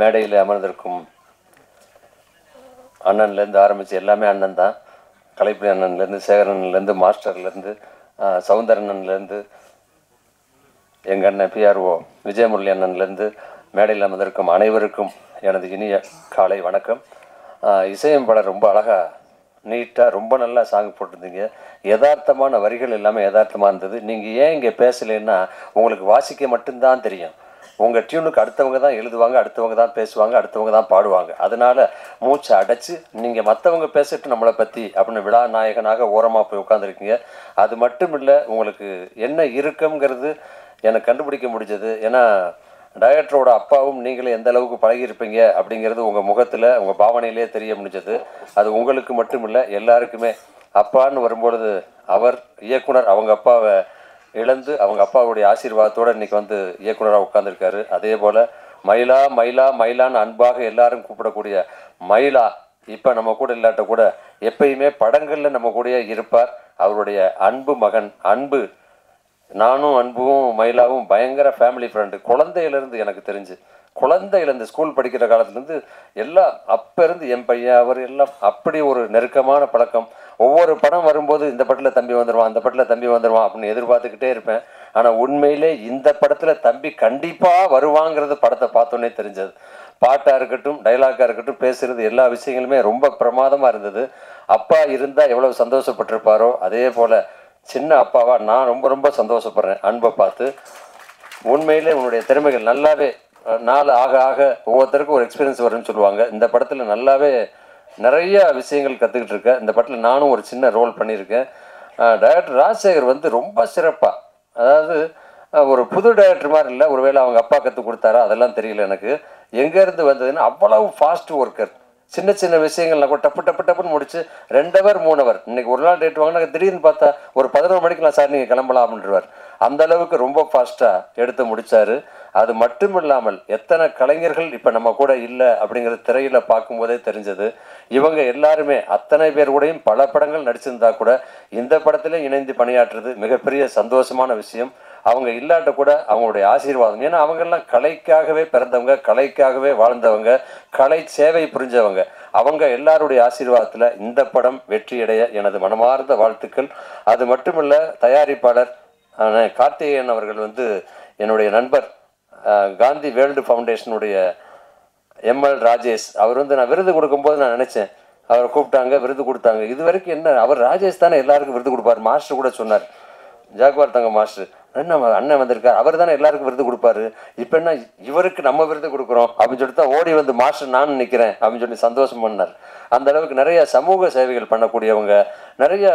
மேடையில் அமர்ந்திருக்கும் அண்ணன்லேருந்து ஆரம்பித்து எல்லாமே அண்ணன் தான். கலைப்புலி அண்ணன்லேருந்து, சேகரன்லேருந்து, மாஸ்டர்லேருந்து, சவுந்தரண்ணன்லேருந்து, எங்கள் அண்ணன் பிஆர்ஓ விஜயமுரளி அண்ணன்லேருந்து மேடையில் அமர்ந்திருக்கும் அனைவருக்கும் எனது இனிய காலை வணக்கம். இசையமைப்பாளர் ரொம்ப அழகாக நீட்டாக ரொம்ப நல்லா சாங் போட்டிருந்தீங்க. யதார்த்தமான வரிகள் எல்லாமே யதார்த்தமாக இருந்தது. நீங்கள் ஏன் இங்கே பேசலைன்னா உங்களுக்கு வாசிக்க மட்டும்தான் தெரியும். உங்கள் டியூனுக்கு அடுத்தவங்க தான் எழுதுவாங்க, அடுத்தவங்க தான் பேசுவாங்க, அடுத்தவங்க தான் பாடுவாங்க. அதனால் மூச்சை அடைச்சி நீங்கள் மற்றவங்க பேசிட்டு நம்மளை பற்றி அப்படின்னு விழா நாயகனாக ஓரமாக போய் உட்காந்துருக்கீங்க. அது மட்டும் இல்லை, உங்களுக்கு என்ன இருக்குங்கிறது எனக்கு கண்டுபிடிக்க முடிஞ்சது. ஏன்னா டைரக்டரோட அப்பாவும் நீங்களே எந்த அளவுக்கு பழகியிருப்பீங்க அப்படிங்கிறது உங்கள் முகத்தில், உங்கள் பாவனையிலே தெரிய முடிஞ்சது. அது உங்களுக்கு மட்டும் இல்லை, எல்லாருக்குமே. அப்பான்னு வரும்பொழுது அவர் இயக்குனர் அவங்க அப்பாவை இழந்து அவங்க அப்பாவுடைய ஆசீர்வாதத்தோடு இன்றைக்கி வந்து இயக்குனராக உட்காந்துருக்காரு. அதே போல் மயிலா மயிலா மயிலான்னு அன்பாக எல்லாரும் கூப்பிடக்கூடிய மயிலா இப்போ நம்ம கூட இல்லாட்ட கூட எப்பயுமே படங்களில் நம்ம கூட இருப்பார். அவருடைய அன்பு மகன் அன்பு. நானும் அன்பும் மயிலாவும் பயங்கர ஃபேமிலி ஃப்ரெண்டு. குழந்தையிலேருந்து எனக்கு தெரிஞ்சு, குழந்தையிலேருந்து ஸ்கூல் படிக்கிற காலத்துலேருந்து எல்லாம் அப்போ இருந்து என் பையன் அவர் எல்லாம் அப்படி ஒரு நெருக்கமான பழக்கம். ஒவ்வொரு படம் வரும்போது இந்த படத்தில் தம்பி வந்துடுவான், அந்த படத்தில் தம்பி வந்துடுவான் அப்படின்னு எதிர்பார்த்துக்கிட்டே இருப்பேன். ஆனால் உண்மையிலே இந்த படத்தில் தம்பி கண்டிப்பாக வருவாங்கிறது படத்தை பார்த்தோன்னே தெரிஞ்சது. பாட்டாக இருக்கட்டும், டைலாக்காக இருக்கட்டும், பேசுகிறது எல்லா விஷயங்களுமே ரொம்ப பிரமாதமாக இருந்தது. அப்பா இருந்தால் எவ்வளோ சந்தோஷப்பட்டிருப்பாரோ அதே போல் சின்ன அப்பாவா நான் ரொம்ப ரொம்ப சந்தோஷப்படுறேன் அன்பை பார்த்து. உண்மையிலே உன்னுடைய திறமைகள் நல்லாவே நாள் ஆக ஆக ஒவ்வொருத்தருக்கும் ஒரு எக்ஸ்பீரியன்ஸ் வரும்னு சொல்லுவாங்க. இந்த படத்தில் நல்லாவே நிறைய விஷயங்கள் கற்றுக்கிட்டு இருக்கேன். இந்த படத்தில் நானும் ஒரு சின்ன ரோல் பண்ணியிருக்கேன். டைரக்டர் ராஜசேகர் வந்து ரொம்ப சிறப்பாக, அதாவது ஒரு புது டைரக்டர் மாதிரி இல்லை. ஒருவேளை அவங்க அப்பா கற்றுக் கொடுத்தாரா அதெல்லாம் தெரியல எனக்கு. எங்கேருந்து வந்ததுன்னு அவ்வளவு ஃபாஸ்ட் ஒர்க்கர். சின்ன சின்ன விஷயங்கள்லாம் கூட டப்பு டப்பு டப்புன்னு முடிச்சு 2 ஹவர் 3 ஹவர். இன்றைக்கி ஒரு நாள் டேட் வாங்கினா திடீர்னு பார்த்தா ஒரு 11 மணிக்கெலாம் சார் நீங்கள் கிளம்பலாம் அப்படின்றவார். அந்த அளவுக்கு ரொம்ப ஃபாஸ்ட்டாக எடுத்து முடித்தார். அது மட்டும் இல்லாமல் எத்தனை கலைஞர்கள் இப்போ நம்ம கூட இல்லை அப்படிங்கிற திரையில் பார்க்கும்போதே தெரிஞ்சது. இவங்க எல்லாருமே அத்தனை பேர் கூடயும் பல படங்கள் நடிச்சிருந்தா கூட இந்த படத்திலே இணைந்து பணியாற்றுறது மிகப்பெரிய சந்தோஷமான விஷயம். அவங்க இல்லாட்ட கூட அவங்களுடைய ஆசீர்வாதம். ஏன்னா அவங்கெல்லாம் கலைக்காகவே பிறந்தவங்க, கலைக்காகவே வாழ்ந்தவங்க, கலை சேவை புரிஞ்சவங்க. அவங்க எல்லாருடைய ஆசீர்வாதத்தில் இந்த படம் வெற்றியடைய எனது மனமார்ந்த வாழ்த்துக்கள். அது மட்டுமல்ல, தயாரிப்பாளர் கார்த்திகேயன் அவர்கள் வந்து என்னுடைய நண்பர், காந்தி வேர்ல்டு ஃபவுண்டேஷனுடைய எம்எல் ராஜேஷ். அவர் வந்து நான் விருது கொடுக்கும்போது நான் நினச்சேன், அவரை கூப்பிட்டாங்க, விருது கொடுத்தாங்க. இது வரைக்கும் என்ன, அவர் ராஜேஷ் தானே எல்லாருக்கும் விருது கொடுப்பார். மாஸ்டர் கூட சொன்னார், ஜாக்வார் தங்க மாஸ்டர், என்ன அண்ணன் வந்திருக்கார், அவர் தானே எல்லாருக்கும் விருது கொடுப்பாரு, இப்போ என்ன இவருக்கு நம்ம விருது கொடுக்குறோம் அப்படின்னு சொல்லிட்டு தான் ஓடி வந்து மாஸ்டர் நானும் நிற்கிறேன் அப்படின்னு சொல்லி சந்தோஷம் பண்ணார். அந்த அளவுக்கு நிறைய சமூக சேவைகள் பண்ணக்கூடியவங்க, நிறைய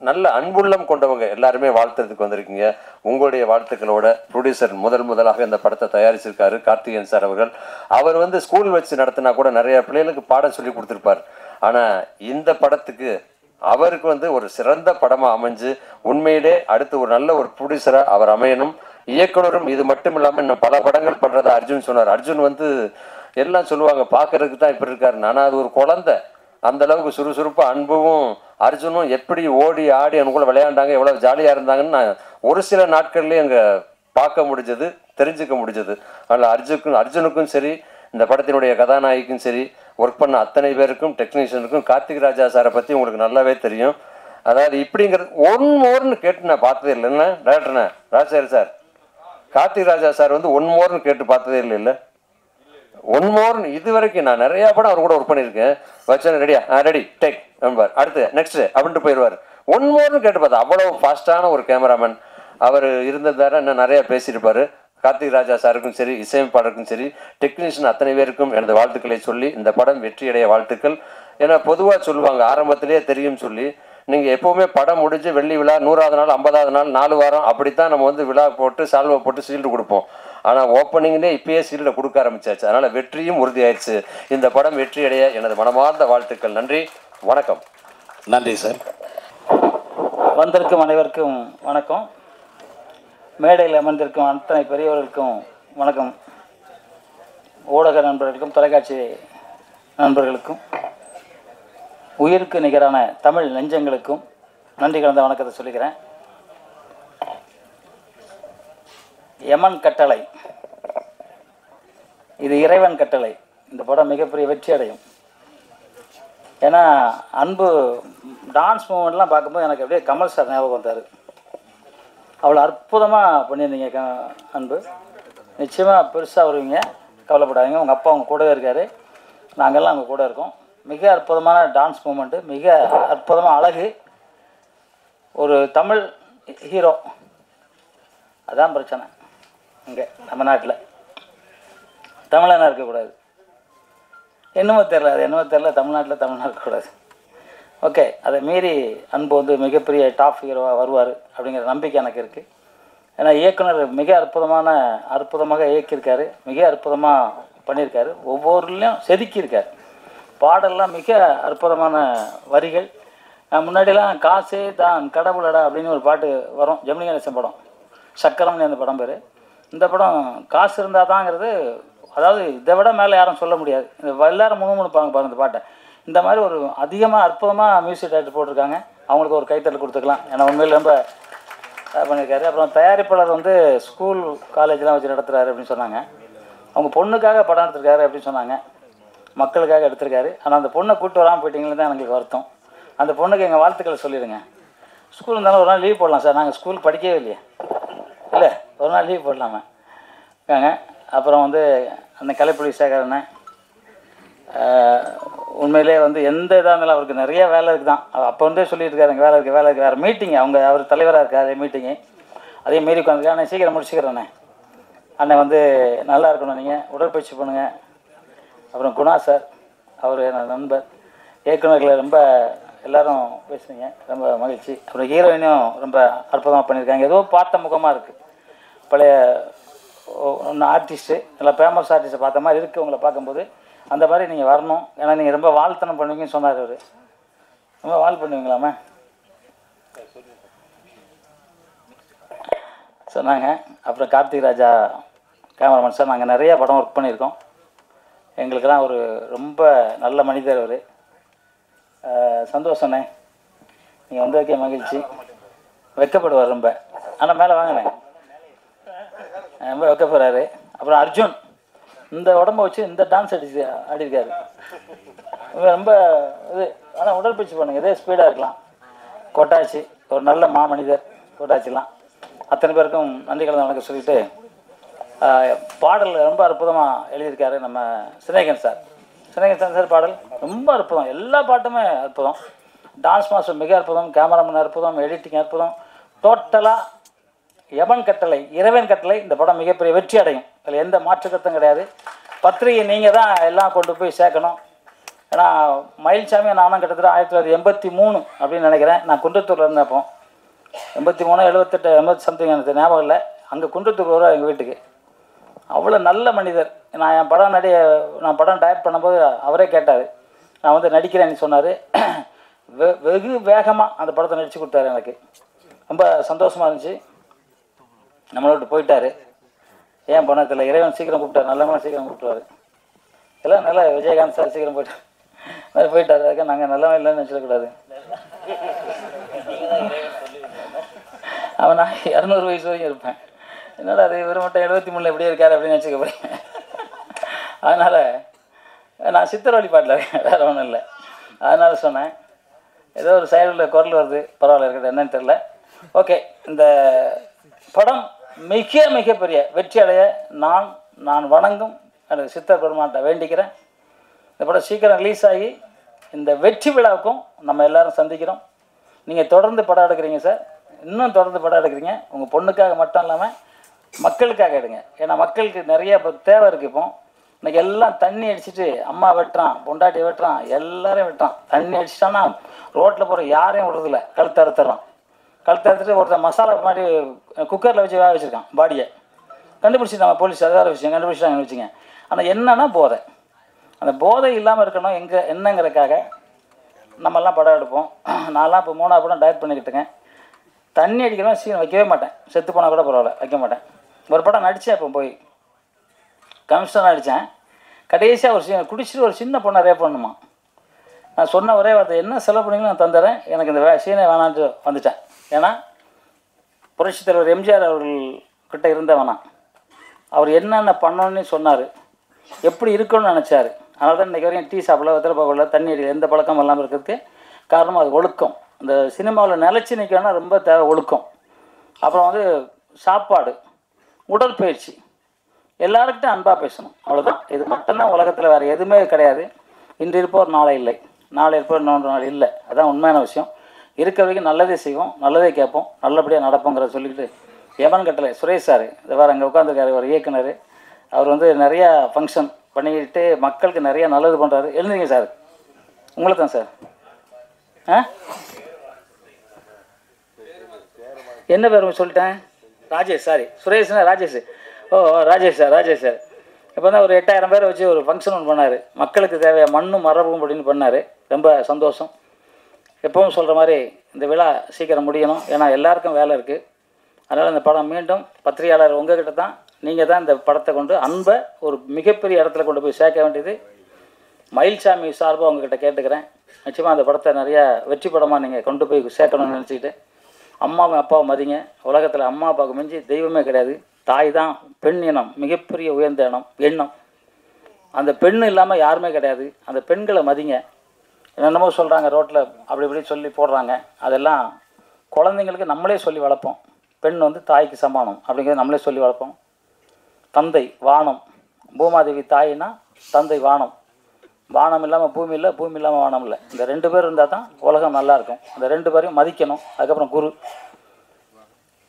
நல்ல அன்புள்ளம் கொண்டவங்க எல்லாருமே வாழ்த்துறதுக்கு வந்திருக்கீங்க. உங்களுடைய வாழ்த்துக்களோட ப்ரொடியூசர் முதலாக இந்த படத்தை தயாரிச்சிருக்காரு கார்த்திகேயன் சார் அவர்கள். அவர் வந்து ஸ்கூல் வச்சு நடத்தினா கூட நிறைய பிள்ளைகளுக்கு பாடம் சொல்லி கொடுத்துருப்பார். ஆனால் இந்த படத்துக்கு அவருக்கு வந்து ஒரு சிறந்த படமாக அமைஞ்சு உண்மையிலே அடுத்து ஒரு நல்ல ஒரு ப்ரொடியூசராக அவர் அமையணும். இயக்குனரும் இது மட்டும் இல்லாமல் இன்னும் பல படங்கள் பண்ணுறதா அர்ஜுன் சொன்னார். அர்ஜுன் வந்து எல்லாம் சொல்லுவாங்க பார்க்கறதுக்கு தான் இப்படி இருக்காரு, ஆனால் அது ஒரு குழந்தை. அந்த அளவுக்கு சுறுசுறுப்பாக அன்பும் அர்ஜுனும் எப்படி ஓடி ஆடி அனுகூல விளையாண்டாங்க, எவ்வளோ ஜாலியாக இருந்தாங்கன்னு நான் ஒரு சில நாட்கள்லேயே அங்கே பார்க்க முடிஞ்சது, தெரிஞ்சுக்க முடிஞ்சது. அதனால் அர்ஜுனுக்கும் சரி, இந்த படத்தினுடைய கதாநாயகிக்கும் சரி, ஒர்க் பண்ண அத்தனை பேருக்கும், டெக்னீஷியனுக்கும், கார்த்திக் ராஜா சாரை பற்றி உங்களுக்கு நல்லாவே தெரியும். அதாவது இப்படிங்கிறது ஒன் மோர்னு கேட்டு நான் பார்த்ததே இல்லைன்னா டைரக்டர்ண்ணே ராஜசேகர் சார், கார்த்திக் ராஜா சார் வந்து ஒன் மோர்னு கேட்டு பார்த்ததே இல்லை. ஒன் மோர்னு இது வரைக்கும் நான் நிறையா படம் அவர் கூட ஒர்க் பண்ணியிருக்கேன். வச்சோன்னு ரெடியா ரெடி டேக் நம்பர் அடுத்து நெக்ஸ்ட்டு அப்படின்ட்டு போயிடுவார். ஒன் மோர்னு கேட்டு பார்த்தா அவ்வளோ ஃபாஸ்ட்டான ஒரு கேமராமேன் அவர் இருந்ததார இன்னும் நிறையா பேசியிருப்பார். கார்த்திக் ராஜா சாருக்கும் சரி, இசையமைப்பாளருக்கும் சரி, டெக்னீஷியன் அத்தனை பேருக்கும் எனது வாழ்த்துக்களை சொல்லி இந்த படம் வெற்றியடைய வாழ்த்துக்கள். ஏன்னா பொதுவாக சொல்லுவாங்க ஆரம்பத்திலே தெரியும் சொல்லி, நீங்கள் எப்போவுமே படம் முடிஞ்சு வெள்ளி விழா 100வது நாள் 50வது நாள் 4 வாரம் அப்படித்தான் நம்ம வந்து விழா போட்டு சால்வை போட்டு சீல்டு கொடுப்போம். ஆனால் ஓப்பனிங்லேயே இப்பயே சீல்டை கொடுக்க ஆரம்பிச்சாச்சு. அதனால் வெற்றியும் உறுதியாயிடுச்சு. இந்த படம் வெற்றியடைய எனது மனமார்ந்த வாழ்த்துக்கள். நன்றி, வணக்கம். நன்றி சார். வந்திருக்கும் அனைவருக்கும் வணக்கம். மேடையில் அமர்ந்திருக்கும் அத்தனை பெரியவர்களுக்கும் வணக்கம். ஊடக நண்பர்களுக்கும் தொலைக்காட்சி நண்பர்களுக்கும் உயிருக்கு நிகரான தமிழ் நெஞ்சங்களுக்கும் நன்றி கலந்த வணக்கத்தை சொல்லிக்கிறேன். யமன் கட்டளை இது இறைவன் கட்டளை. இந்த படம் மிகப்பெரிய வெற்றி அடையும். ஏன்னா அன்பு டான்ஸ் மூமெண்ட்லாம் பார்க்கும்போது எனக்கு அப்படியே கமல் சார் ஞாபகம் வந்தார். அவ்வளோ அற்புதமாக பண்ணியிருந்தீங்க அன்பு. நிச்சயமாக பெருசாக வருவீங்க, கவலைப்படாதீங்க. உங்கள் அப்பா அவங்க கூடவே இருக்கார், நாங்கள்லாம் அவங்க கூட இருக்கோம். மிக அற்புதமான டான்ஸ் மூமெண்ட்டு, மிக அற்புதமாக அழகு. ஒரு தமிழ் ஹீரோ, அதான் பிரச்சனை இங்கே நம்ம நாட்டில். தமிழனாக இருக்கக்கூடாது, என்னமோ தெரில, அது என்னமோ தெரில, தமிழ்நாட்டில் இருக்கக்கூடாது. ஓகே, அதை மீறி அன்பு வந்து மிகப்பெரிய டாப் ஹீரோவாக வருவார் அப்படிங்கிற நம்பிக்கை எனக்கு இருக்குது. ஏன்னா இயக்குனர் மிக அற்புதமாக இயக்கியிருக்காரு, மிக அற்புதமாக பண்ணியிருக்காரு, ஒவ்வொருலையும் செதுக்கியிருக்கார். பாடல்லாம் மிக அற்புதமான வரிகள். முன்னாடிலாம் காசே தான் கடவுளடா அப்படின்னு ஒரு பாட்டு வரும், ஜெமினி கணேசன் படம், சக்கரம்னு அந்த படம் பேர். இந்த படம் காசு இருந்தால் தாங்கிறது, அதாவது இதை விட மேலே யாரும் சொல்ல முடியாது. இந்த எல்லாரும் முணுமுணுப்பாங்க பாருங்க இந்த பாட்டை. இந்த மாதிரி ஒரு அதிகமாக அற்புதமாக மியூசிக் டைரக்டர் போட்டிருக்காங்க, அவங்களுக்கு ஒரு கைத்தட்டல் கொடுத்துக்கலாம். ஏன்னா உண்மையில் ரொம்ப பண்ணியிருக்காரு. அப்புறம் தயாரிப்பாளர் வந்து ஸ்கூல் காலேஜ்லாம் வச்சு நடத்துகிறாரு அப்படின்னு சொன்னாங்க. அவங்க பொண்ணுக்காக படம் எடுத்திருக்காரு அப்படின்னு சொன்னாங்க, மக்களுக்காக எடுத்திருக்காரு. ஆனால் அந்த பொண்ணை கூப்பிட்டு வராமல் போயிட்டீங்களே தான் எங்களுக்கு வருத்தம். அந்த பொண்ணுக்கு எங்கள் வாழ்த்துக்களை சொல்லிடுங்க. ஸ்கூல் இருந்தாலும் ஒரு நாள் லீவ் போடலாம் சார், நாங்கள் ஸ்கூல் படிக்கவே இல்லையே, இல்லை ஒரு நாள் லீவ் போடலாமா இருக்காங்க. அப்புறம் வந்து அந்த கலைப்புலி சேகரனை உண்மையிலே வந்து எந்த இதாக இருந்தாலும் அவருக்கு நிறைய வேலை இருக்குது தான். அப்போ வந்து சொல்லிட்டு இருக்காரு, எங்கள் வேலை இருக்குது வேறு மீட்டிங், அவர் தலைவராக இருக்கார் மீட்டிங்கு, அதையும் மீறி உட்காந்துருக்கேன். அண்ணன் சீக்கிரம் முடிச்சுக்கிறேண்ணே, அண்ணன் வந்து நல்லா இருக்கணும், நீங்கள் உடற்பயிற்சி பண்ணுங்கள். அப்புறம் குணா சார், அவர் என் நண்பர், இயக்குநர்களை ரொம்ப எல்லோரும் பேசுனீங்க, ரொம்ப மகிழ்ச்சி. அப்புறம் ஹீரோயினும் ரொம்ப அற்புதமாக பண்ணியிருக்காங்க, ஏதோ பார்த்த முகமாக இருக்குது. பழைய ஒன்று ஆர்டிஸ்ட்டு, நல்லா ஃபேமஸ் ஆர்டிஸ்ட்டை பார்த்த மாதிரி இருக்குது உங்களை பார்க்கும்போது. அந்த மாதிரி நீங்கள் வரணும், ஏன்னா நீங்கள் ரொம்ப வாழ்த்தனம் பண்ணுவீங்கன்னு சொன்னார் அவர். ரொம்ப வாழ் பண்ணுவீங்களாமே சொன்னாங்க. அப்புறம் கார்த்திக் ராஜா கேமராமேன் சார், நாங்கள் நிறையா படம் ஒர்க் பண்ணியிருக்கோம். எங்களுக்கெல்லாம் ஒரு ரொம்ப நல்ல மனிதர் அவர். சந்தோஷண்ணே, நீங்கள் வந்து வைக்க மகிழ்ச்சி. வெக்கப்படுவார் ரொம்ப, ஆனால் மேலே வாங்கினே ரொம்ப வெக்கப்படுறாரு. அப்புறம் அர்ஜுன் இந்த உடம்பை வச்சு இந்த டான்ஸ் ஆடிருக்காரு, ரொம்ப இது. ஆனால் உடற்பயிற்சி பண்ணுங்கள், இதே ஸ்பீடாக இருக்கலாம். கொட்டாச்சி ஒரு நல்ல மாமனிதர், கொட்டாச்சிலாம் அத்தனை பேருக்கும் நன்றி கலந்து வணக்கம் சொல்லிவிட்டு, பாடல் ரொம்ப அற்புதமாக எழுதியிருக்காரு நம்ம சினேகன் சார். சினேகன் சார் பாடல் ரொம்ப அற்புதம், எல்லா பாட்டுமே அற்புதம். டான்ஸ் மாஸ்டர் மிக அற்புதம், கேமராமேன் அற்புதம், எடிட்டிங் அற்புதம். டோட்டலாக எவன் கட்டளை இறைவன் கட்டளை. இந்த படம் மிகப்பெரிய வெற்றி அடையும், அதில் எந்த மாற்று கருத்தும் கிடையாது. பத்திரிகை நீங்கள் தான் எல்லாம் கொண்டு போய் சேர்க்கணும். ஏன்னா மயில்சாமி நானும் கிட்டத்தட்ட 1983 அப்படின்னு நினைக்கிறேன், நான் குன்றத்தூரில் இருந்தேன். அப்போ 83 78 80 சம்திங் எனக்கு ஞாபகம் இல்லை. அங்கே குன்றத்தூர் வருவார் எங்கள் வீட்டுக்கு, அவ்வளோ நல்ல மனிதர். நான் படம் டைரக்ட் பண்ணும்போது அவரே கேட்டார், நான் வந்து நடிக்கிறேன்னு சொன்னார். வெகு வேகமாக அந்த படத்தை நடித்து கொடுத்தாரு, எனக்கு ரொம்ப சந்தோஷமாக இருந்துச்சு. நம்மளோட போயிட்டார், ஏன் பணத்தில் இறைவன் சீக்கிரம் கூப்பிட்டார், நல்லவங்க சீக்கிரம் கூப்பிட்டுவார். எல்லாம் நல்லா விஜயகாந்த் சார் சீக்கிரம் போயிட்டார். அதுக்கு நாங்கள் நல்லவன் இல்லைன்னு நினச்சிடக்கூடாது. அவன் நான் 200 வயசு வரைக்கும் இருப்பேன், என்னடா அது இவர் மட்டும் 73 எப்படியே இருக்கார் அப்படின்னு நினச்சிக்க போகிறேன். அதனால் நான் சித்தர் வழிபாட்டில் இருக்கேன், வேறு ஒன்றும் இல்லை. அதனால் சொன்னேன், ஏதோ ஒரு சைடில் குரல் வருது, பரவாயில்ல இருக்கட்டும், என்னன்னு தெரில. ஓகே, இந்த படம் மிகப்பெரிய வெற்றி அடைய நான் வணங்கும் எனக்கு சித்தர் பெருமான்கிட்ட வேண்டிக்கிறேன். இந்த படம் சீக்கிரம் ரிலீஸ் ஆகி இந்த வெற்றி விழாவுக்கும் நம்ம எல்லோரும் சந்திக்கிறோம். நீங்கள் தொடர்ந்து படம் எடுக்கிறீங்க சார், இன்னும் தொடர்ந்து படம் எடுக்கிறீங்க. உங்கள் பொண்ணுக்காக மட்டும் இல்லாமல் மக்களுக்காக எடுங்க. ஏன்னா மக்களுக்கு நிறைய இப்போ தேவை இருக்குது. இப்போ இன்றைக்கி எல்லாம் தண்ணி அடிச்சுட்டு அம்மா வெட்டுறான், பொண்டாட்டி வெட்டுறான், எல்லோரும் வெட்டுறான். தண்ணி அடிச்சிட்டான்னா ரோட்டில் போகிற யாரையும் விடுறதில்ல, கழுத்து அறுத்துறான். கழுத்து அறுத்துட்டு ஒருத்தர் மசாலா மாதிரி குக்கரில் வச்சு வேக வச்சுருக்கான் பாடியை. கண்டுபிடிச்சி நம்ம போலீஸ் அதார விஷயம் கண்டுபிடிச்சிட்டாங்கன்னு வச்சுங்க. ஆனால் என்னன்னா போதை, அந்த போதை இல்லாமல் இருக்கணும் என்னங்கிறதுக்காக நம்மெல்லாம் படம் எடுப்போம். நான்லாம் இப்போ 3ஆவது படம் டைரக்ட் பண்ணிக்கிட்டுங்க. தண்ணி அடிக்கிறவன் சீன் வைக்கவே மாட்டேன், செத்து போனால் கூட பரவாயில்ல, வைக்க மாட்டேன். ஒரு படம் நடித்தேன், இப்போ போய் கமிஷனர் நடித்தேன். கடைசியாக ஒரு சீன் குடிச்சிட்டு ஒரு சின்ன பொண்ணை ரேப் பண்ணுமா. நான் சொன்ன ஒரே வார்த்தை, என்ன செலவு பண்ணிங்களோ நான் தந்துடுறேன், எனக்கு இந்த சீனை வேணான்ட்டு வந்துட்டேன். ஏன்னா புரட்சித் தலைவர் எம்ஜிஆர் அவர்கள்கிட்ட இருந்தவனா, அவர் என்னென்ன பண்ணணுன்னு சொன்னார். எப்படி இருக்கணும்னு நினச்சாரு. அதனால தான் இன்றைக்கி வரைக்கும் டீ சாப்பிடல, வெத்தலை பார்க்கல, தண்ணி அடிக்கல, எந்த பழக்கம் இல்லாமல் இருக்கிறதுக்கு காரணம் அது ஒழுக்கம். இந்த சினிமாவில் நிலச்சி நிற்கணும்னா ரொம்ப தேவை ஒழுக்கம். அப்புறம் வந்து சாப்பாடு, உடற்பயிற்சி, எல்லாருக்கிட்டும் அன்பாக பேசணும், அவ்வளோதான். இது மட்டும்தான் உலகத்தில், வேறு எதுவுமே கிடையாது. இன்று இருப்போர் நாளை இல்லை, நாளை இருப்போர் இன்னொன்று நாள் இல்லை. அதுதான் உண்மையான விஷயம். இருக்கிற வரைக்கும் நல்லதே செய்வோம், நல்லதே கேட்போம், நல்லபடியாக நடப்போங்கிறத சொல்லிக்கிட்டு எவன் கட்டளை சுரேஷ் சார் இதை வேறு அங்கே உட்காந்துருக்காரு, ஒரு இயக்குனர். அவர் வந்து நிறையா ஃபங்க்ஷன் பண்ணிக்கிட்டு மக்களுக்கு நிறையா நல்லது பண்ணுறாரு. எழுந்துங்க சார், உங்களை தான் சார். என்ன பேர் சொல்லிட்டேன்? ராஜேஷ், சாரி சுரேஷ்னா ராஜேஷ். ஓ ராஜேஷ் சார், ராஜேஷ் சார். இப்போ தான் ஒரு 8000 பேரை வச்சு ஒரு ஃபங்க்ஷன் ஒன்று பண்ணார். மக்களுக்கு தேவையான மண்ணும் மரபும் அப்படின்னு பண்ணார். ரொம்ப சந்தோஷம். எப்பவும் சொல்கிற மாதிரி இந்த விழா சீக்கிரம் முடியணும், ஏன்னா எல்லாருக்கும் வேலை இருக்குது. அதனால் இந்த படம் மீண்டும் பத்திரிகையாளர் உங்ககிட்ட தான், நீங்கள் தான் இந்த படத்தை கொண்டு அன்பை ஒரு மிகப்பெரிய இடத்துல கொண்டு போய் சேர்க்க வேண்டியது. மயில்சாமி சார்பாக உங்ககிட்ட கேட்டுக்கிறேன். நிச்சயமாக அந்த படத்தை நிறையா வெற்றி படமாக நீங்கள் கொண்டு போய் சேர்க்கணும்னு நினச்சிக்கிட்டு, அம்மாவும் அப்பாவும் மதிங்க. உலகத்தில் அம்மா அப்பாவுக்கு மிஞ்சி தெய்வமே கிடையாது. தாய் தான் பெண் இனம், மிகப்பெரிய உயர்ந்த எண்ணம். அந்த பெண் இல்லாமல் யாருமே கிடையாது. அந்த பெண்களை மதிங்க. என்னென்னமோ சொல்கிறாங்க ரோட்டில், அப்படி இப்படி சொல்லி போடுறாங்க. அதெல்லாம் குழந்தைங்களுக்கு நம்மளே சொல்லி வளர்ப்போம். பெண் வந்து தாய்க்கு சமானம் அப்படிங்கிறத நம்மளே சொல்லி வளர்ப்போம். தந்தை வானம், பூமாதேவி தாயினா தந்தை வானம். வானம் இல்லாமல் பூமி இல்லை, பூமி இல்லாமல் வானம் இல்லை. இந்த 2 பேர் இருந்தால் தான் உலகம் நல்லாயிருக்கும். அந்த 2 பேரையும் மதிக்கணும். அதுக்கப்புறம் குரு.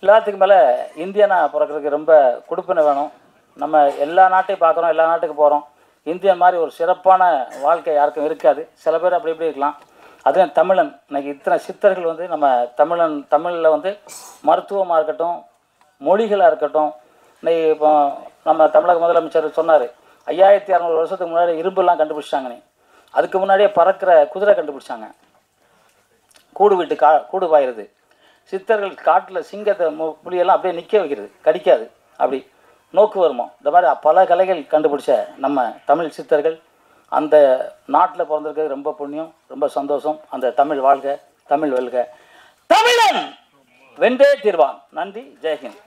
எல்லாத்துக்கு மேலே இந்தியனா பிறக்கிறதுக்கு ரொம்ப கொடுப்பினை வேணும். நம்ம எல்லா நாட்டையும் பார்க்குறோம், எல்லா நாட்டுக்கு போகிறோம். இந்தியன் மாதிரி ஒரு சிறப்பான வாழ்க்கை யாருக்கும் இருக்காது. சில பேர் அப்படி இப்படி இருக்கலாம். அதுவும் தமிழன். இன்றைக்கி இத்தனை சித்தர்கள் வந்து நம்ம தமிழில் வந்து மருத்துவமாக இருக்கட்டும், மொழிகளாக இருக்கட்டும். இன்னைக்கு இப்போ நம்ம தமிழக முதலமைச்சர் சொன்னார், 5600 வருஷத்துக்கு முன்னாடி இரும்புலாம் கண்டுபிடிச்சாங்கன்னு. அதுக்கு முன்னாடியே பறக்கிற குதிரை கண்டுபிடிச்சாங்க. கூடு விட்டு கூடு பாயிருது. சித்தர்கள் காட்டில் சிங்கத்தை புலியெல்லாம் அப்படியே நிற்க வைக்கிறது, கடிக்காது, அப்படி நோக்கு வருமோ. இந்த மாதிரி பல கலைகள் கண்டுபிடிச்ச நம்ம தமிழ் சித்தர்கள். அந்த நாட்டில் பிறந்திருக்கிறது ரொம்ப புண்ணியம், ரொம்ப சந்தோஷம். அந்த தமிழ் வாழ்க, தமிழ் வெல்க, தமிழன் வென்றே தீர்வான். நன்றி, ஜெய்ஹிந்த்.